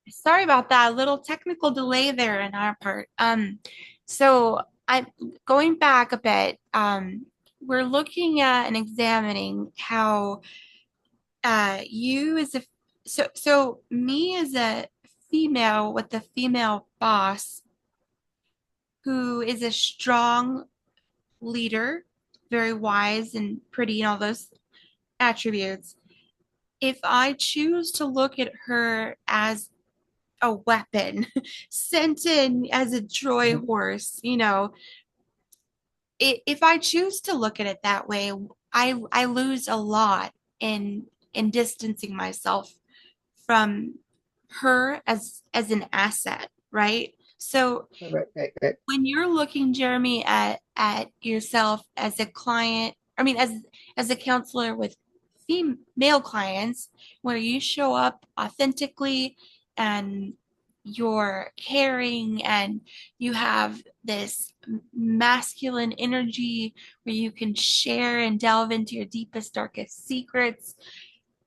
Sorry about that. A little technical delay there in our part. So I going back a bit, we're looking at and examining how you as a so me as a female with a female boss who is a strong leader, very wise and pretty and all those attributes. If I choose to look at her as a weapon sent in as a Troy Mhm. horse, if I choose to look at it that way, I lose a lot in distancing myself from her as an asset, right? So Right, right, right. when you're looking, Jeremy, at yourself as a client, I mean, as a counselor with female clients, where you show up authentically and you're caring and you have this masculine energy where you can share and delve into your deepest, darkest secrets.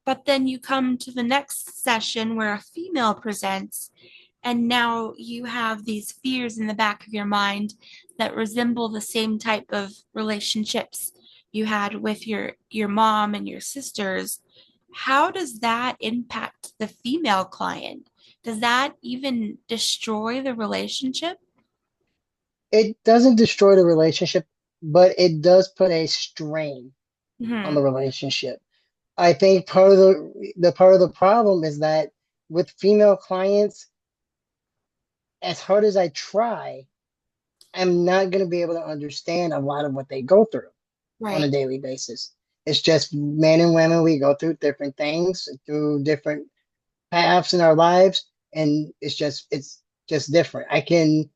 But then you come to the next session where a female presents, and now you have these fears in the back of your mind that resemble the same type of relationships you had with your mom and your sisters. How does that impact the female client? Does that even destroy the relationship? It doesn't destroy the relationship, but it does put a strain on the Hmm. relationship. I think part of the part of the problem is that with female clients, as hard as I try, I'm not going to be able to understand a lot of what they go through on a Right. daily basis. It's just men and women, we go through different things, through different paths in our lives, and it's just different. I can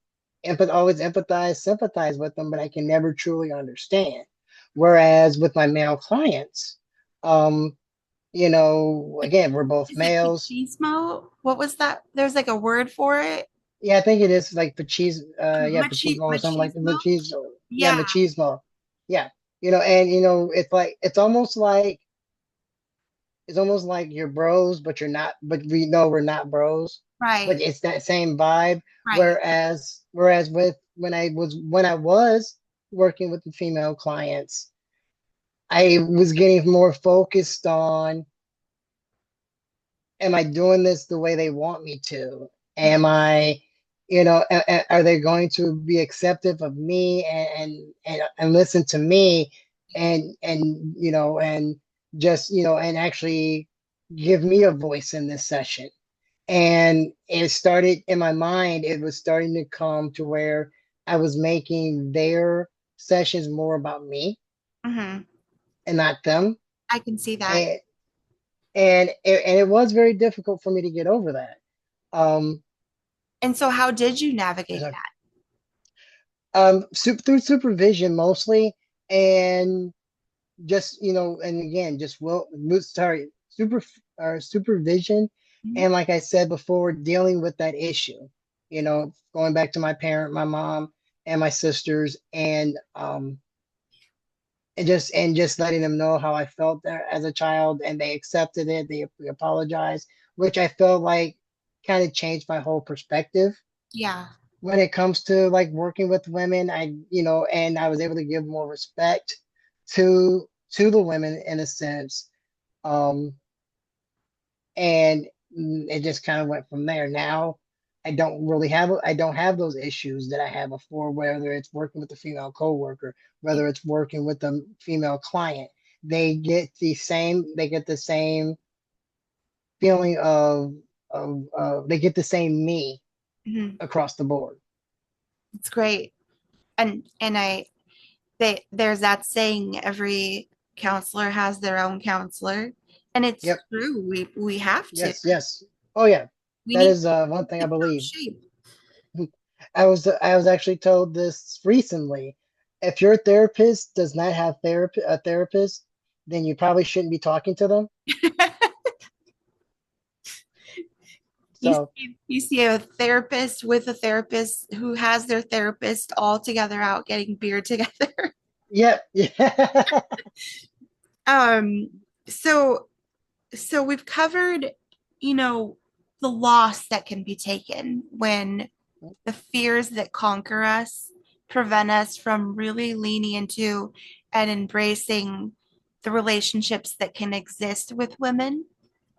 always empathize, sympathize with them, but I can never truly understand. Whereas with my male clients, um, again, we're both Is it males. machismo? What was that? There's like a word for it. Yeah, I think it is like yeah, machismo or something like that. Machismo? Machismo. Yeah, Yeah. machismo. Yeah. And it's like it's almost like you're bros, but you're not, but we know we're not bros. But Right. it's that same vibe. Right. Whereas with when I was working with the female clients, I was getting more focused on, am I doing this the way they want me to? Am I, are they going to be acceptive of me and listen to me and just, and actually give me a voice in this session? And it started in my mind, it was starting to come to where I was making their sessions more about me Hmm. and not them. I can see that. And and it was very difficult for me to get over that. Um, And so how did you navigate that? through supervision mostly, and just and again, just sorry, supervision, Mhm. and like I said before, dealing with that issue. Going back to my mom, and my sisters, and just letting them know how I felt there as a child, and they accepted it. They apologized, which I felt like kind of changed my whole perspective Yeah. when it comes to like working with women. And I was able to give more respect to the women in a sense. Um, and it just kind of went from there. Now I don't have those issues that I had before, whether it's working with a female coworker, whether it's working with a female client. They get the same feeling of they get the same me Hmm. across the board. It's great. And there's that saying, every counselor has their own counselor. And it's Yep. true. We have to. Yes, yes. Oh yeah. We That need is one thing I to top believe. shape. I was actually told this recently. If your therapist does not have a therapist, then you probably shouldn't be talking to them. So, You see a therapist with a therapist who has their therapist all together out getting beer together. yep, yeah. Um, so so we've covered, you know, the loss that can be taken when the fears that conquer us prevent us from really leaning into and embracing the relationships that can exist with women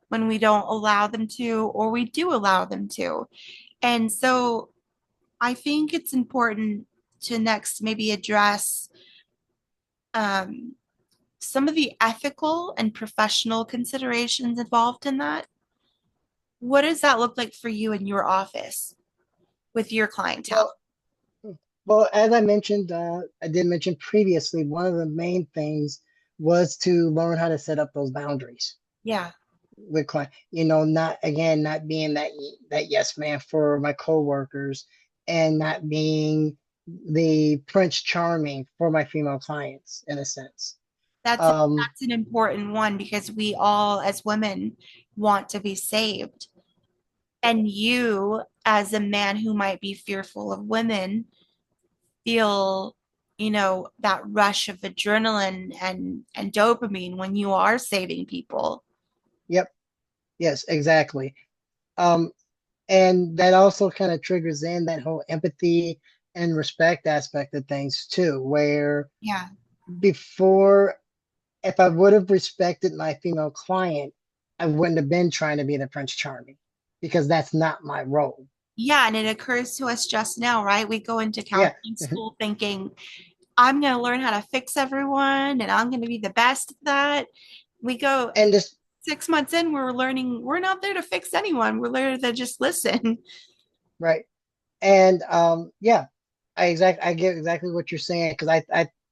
when we don't allow them to, or we do allow them to. And so I think it's important to next maybe address um, some of the ethical and professional considerations involved in that. What does that look like for you in your office with your clientele? Well, well, as I mentioned, I did mention previously, one of the main things was to learn how to set up those boundaries Yeah, with client. You know, not again, not being that yes man for my coworkers, and not being the Prince Charming for my female clients in a sense. that's Um, that's an important one because we all as women want to be saved. And you, as a man who might be fearful of women, feel, that rush of adrenaline and dopamine when you are saving people. yep, yes, exactly. Um, and that also kind of triggers in that whole empathy and respect aspect of things too, where Yeah. before, if I would have respected my female client, I wouldn't have been trying to be the Prince Charming because that's not my role. Yeah, and it occurs to us just now, right? We go into Yeah. counseling school thinking, I'm going to learn how to fix everyone and I'm going to be the best at that. We go And just 6 months in, we're learning we're not there to fix anyone. We're there to just listen. right. And yeah, I get exactly what you're saying because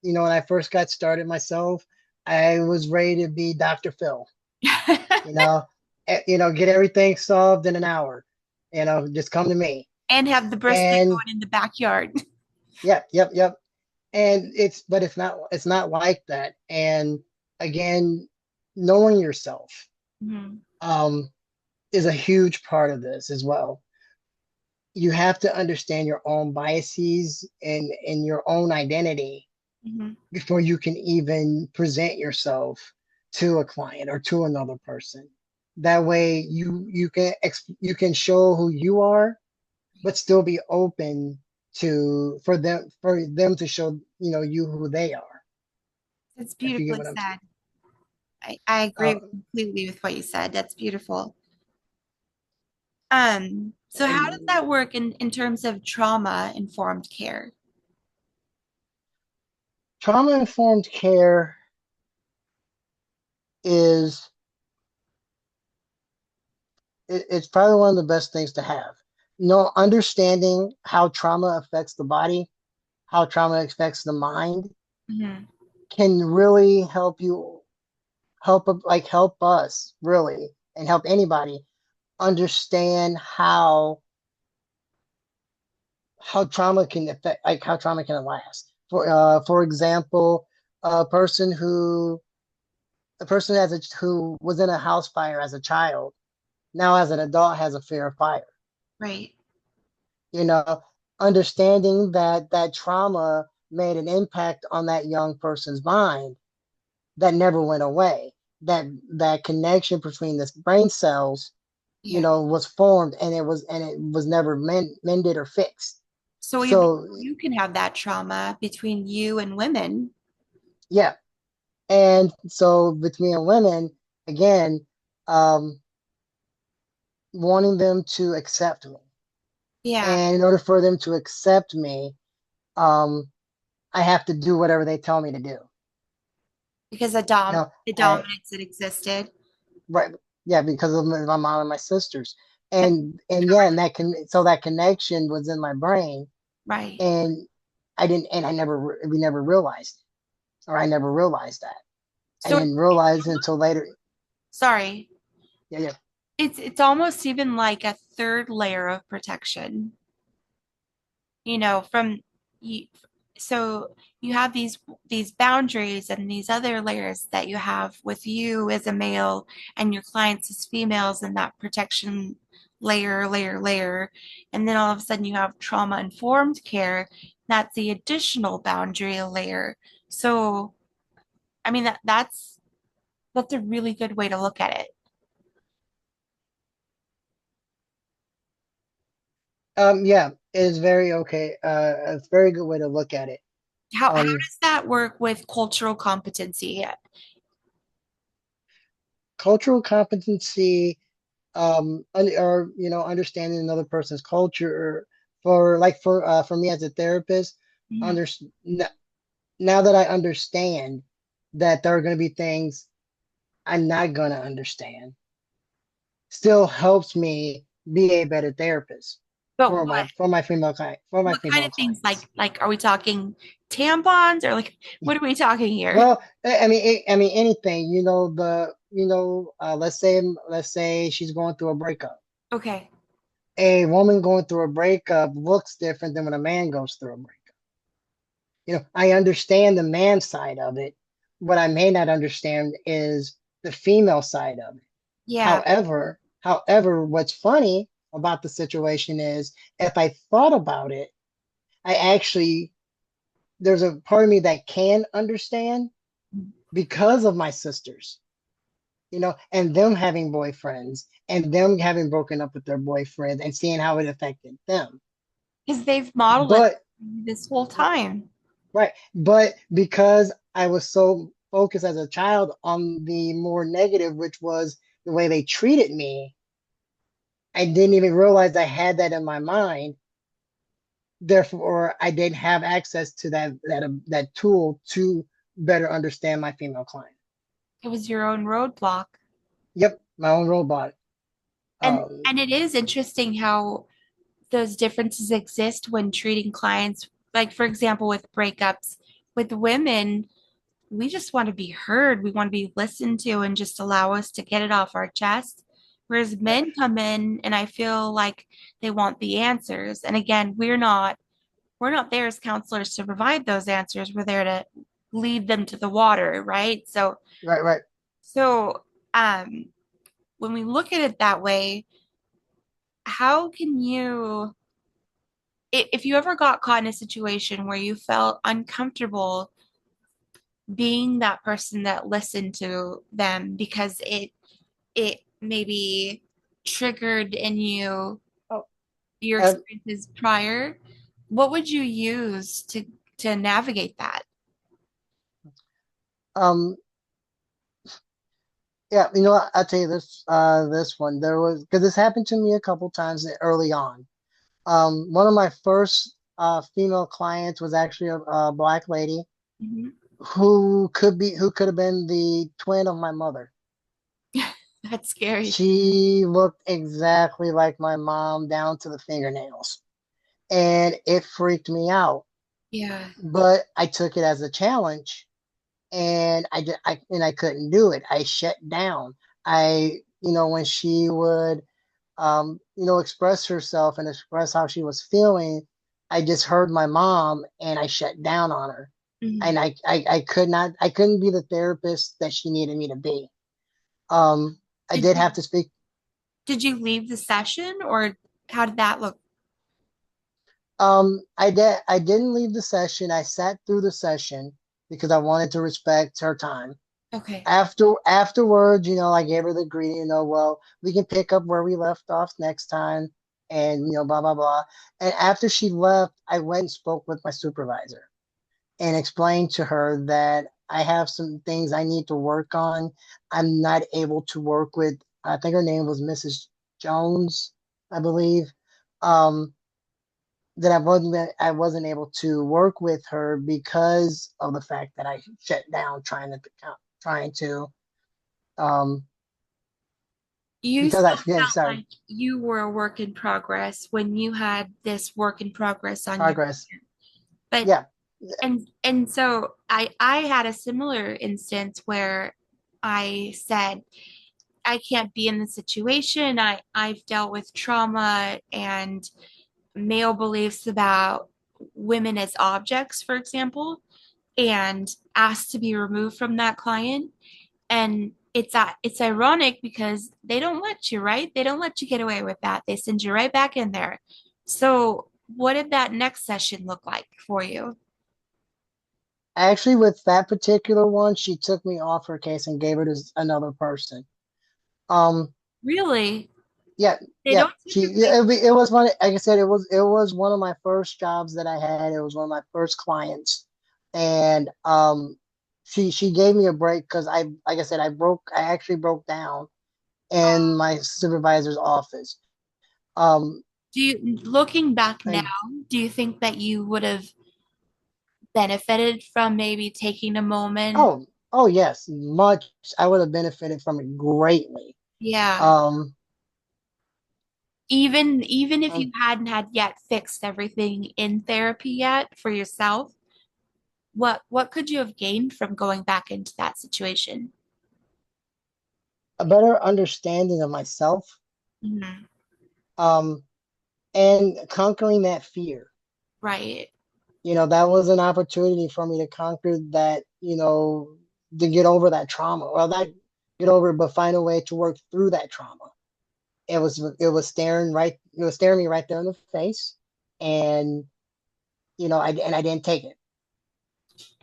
when I first got started myself, I was ready to be Dr. Phil. You know, get everything solved in an hour. Just come to me. And have the brisket And going in the backyard. yep, yep, yep. And but it's not like that. And again, knowing yourself Mhm. um is a huge part of this as well. You have to understand your own biases and your own identity Mhm. before you can even present yourself to a client or to another person. That way you can show who you are, but still be open to for them to show you who they are. It's If you get beautifully what I'm said. I uh, agree completely with what you said. That's beautiful. So how does and that work in terms of trauma informed care? trauma informed care is it's probably one of the best things to have. Understanding how trauma affects the body, how trauma affects the mind Mhm. can really help us really and help anybody understand how trauma can affect, like how trauma can last. For example, a person who a person who was in a house fire as a child now as an adult has a fear of fire. Right. You know, understanding that trauma made an impact on that young person's mind that never went away. That connection between the brain cells, Yeah. was formed, and it was never mended or fixed. So even So you can have that trauma between you and women. yeah, and so between women, again, um, wanting them to accept me, Yeah. and in order for them to accept me, um, I have to do whatever they tell me to do. Because You know, the I dominance that existed. right, yeah, because of my mom and my sisters, and yeah, and that connection was in my brain, Right. and I didn't, and we never realized it, or I never realized that. I So didn't realize until later. sorry. Yeah, yeah, It's almost even like a third layer of protection, from you. So you have these boundaries and these other layers that you have with you as a male and your clients as females, and that protection layer, and then all of a sudden you have trauma informed care. That's the additional boundary layer. So I mean that's a really good way to look at it. Yeah, it is very okay. A very good way to look at it. How Um, does that work with cultural competency? Cultural competency, or understanding another person's culture, for me as a therapist, Mhm. under now that I understand that there are going to be things I'm not going to understand, still helps me be a better therapist But for my what kind female of things clients. like are we talking tampons or like what are we talking here? Well, I mean anything. Let's say she's going through a breakup. Okay. A woman going through a breakup looks different than when a man goes through a breakup. I understand the man side of it. What I may not understand is the female side of it. Yeah. However, what's funny about the situation is if I thought about it, I actually there's a part of me that can understand because of my sisters, and them having boyfriends and them having broken up with their boyfriends and seeing how it affected them. Because they've modeled it But this whole time. right, but because I was so focused as a child on the more negative, which was the way they treated me, I didn't even realize I had that in my mind. Therefore, I didn't have access to that tool to better understand my female client. It was your own roadblock. Yep, my own robot. And it is interesting how those differences exist when treating clients, like for example, with breakups. With women, we just want to be heard. We want to be listened to and just allow us to get it off our chest. Whereas Right, men come in and I feel like they want the answers. And again, we're not there as counselors to provide those answers. We're there to lead them to the water, right? right, right. So um when we look at it that way, how can you if you ever got caught in a situation where you felt uncomfortable being that person that listened to them because it maybe triggered in you Oh, your uh, experiences prior, what would you use to navigate that? um, yeah, I'll tell you this one. There was because this happened to me a couple times early on. One of my first female clients was actually a black lady Mhm. who could have been the twin of my mother. That's scary. She looked exactly like my mom down to the fingernails, and it freaked me out. Yeah. But I took it as a challenge, and I couldn't do it. I shut down. When she would express herself and express how she was feeling, I just heard my mom and I shut down on her. Mhm. And I couldn't be the therapist that she needed me to be. I Did did you have to speak. did you leave the session or how did that look? I didn't leave the session. I sat through the session because I wanted to respect her time. Okay. Afterwards, I gave her the greeting, well, we can pick up where we left off next time, and blah blah blah. And after she left, I went and spoke with my supervisor and explained to her that I have some things I need to work on. I'm not able to work with, I think her name was Mrs. Jones, I believe. Um, that I wasn't able to work with her because of the fact that I shut down trying to um You because still I yeah, felt sorry, like you were a work in progress when you had this work in progress on your progress. but Yeah, and so I had a similar instance where I said I can't be in the situation. I've dealt with trauma and male beliefs about women as objects, for example, and asked to be removed from that client. And it's ironic because they don't let you, right? They don't let you get away with that. They send you right back in there. So what did that next session look like for you? actually, with that particular one, she took me off her case and gave it to another person. Um, Really? Yeah, They yeah. don't She typically. it was one. Like I said, it was one of my first jobs that I had. It was one of my first clients, and she gave me a break because like I said, I actually broke down in my supervisor's office. Um, Looking back now, and do you think that you would have benefited from maybe taking a moment? oh yes, much. I would have benefited from it greatly. Yeah. Um, Even if you um, hadn't had yet fixed everything in therapy yet for yourself, what could you have gained from going back into that situation? a better understanding of myself. Mhm. Um, and conquering that fear. Right. That was an opportunity for me to conquer that, to get over that trauma. Well, not get over it, but find a way to work through that trauma. It was staring me right there in the face, and I didn't take it.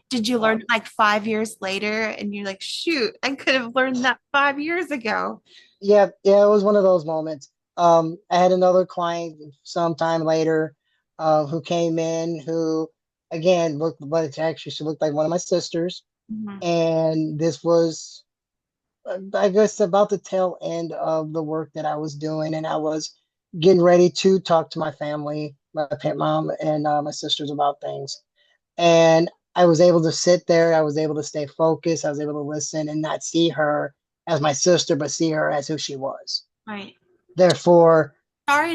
Did you learn it Um, like 5 years later and you're like, shoot, I could have learned that 5 years ago? yeah, yeah, it was one of those moments. I had another client sometime later, who came in who again looked, but it's actually she looked like one of my sisters, Mhm. and this was I guess about the tail end of the work that I was doing, and I was getting ready to talk to my family, my mom and my sisters about things. And I was able to sit there. I was able to stay focused. I was able to listen and not see her as my sister, but see her as who she was. Right. Therefore, Sorry